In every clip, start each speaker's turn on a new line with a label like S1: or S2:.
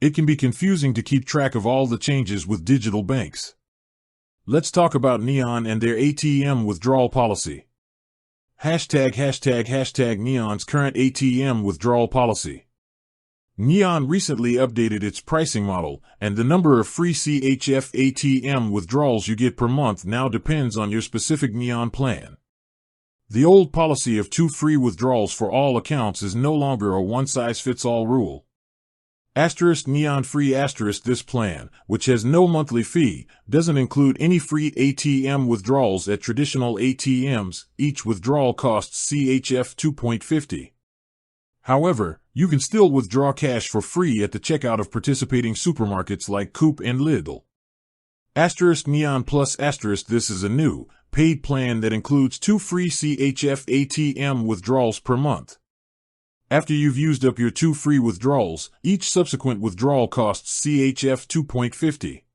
S1: It can be confusing to keep track of all the changes with digital banks. Let's talk about Neon and their ATM withdrawal policy. ### Neon's current ATM withdrawal policy. Neon recently updated its pricing model, and the number of free CHF ATM withdrawals you get per month now depends on your specific Neon plan. The old policy of 2 free withdrawals for all accounts is no longer a one-size-fits-all rule. Neon Free this plan, which has no monthly fee, doesn't include any free ATM withdrawals at traditional ATMs. Each withdrawal costs CHF 2.50. However, you can still withdraw cash for free at the checkout of participating supermarkets like Coop and Lidl. Neon Plus this is a new, paid plan that includes 2 free CHF ATM withdrawals per month. After you've used up your 2 free withdrawals, each subsequent withdrawal costs CHF 2.50.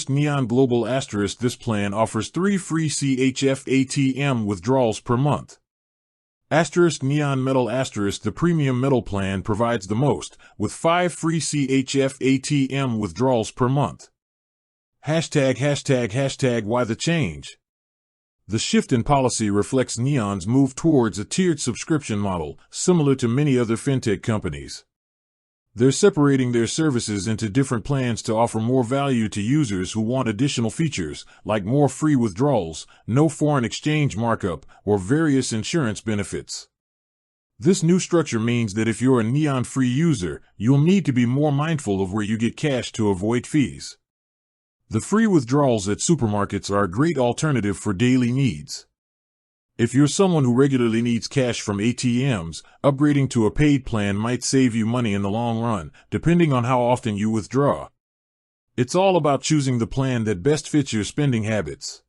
S1: Neon Global this plan offers 3 free CHF ATM withdrawals per month. Neon Metal the premium metal plan provides the most, with 5 free CHF ATM withdrawals per month. ### Why the change? The shift in policy reflects Neon's move towards a tiered subscription model, similar to many other fintech companies. They're separating their services into different plans to offer more value to users who want additional features, like more free withdrawals, no foreign exchange markup, or various insurance benefits. This new structure means that if you're a Neon free user, you'll need to be more mindful of where you get cash to avoid fees. The free withdrawals at supermarkets are a great alternative for daily needs. If you're someone who regularly needs cash from ATMs, upgrading to a paid plan might save you money in the long run, depending on how often you withdraw. It's all about choosing the plan that best fits your spending habits.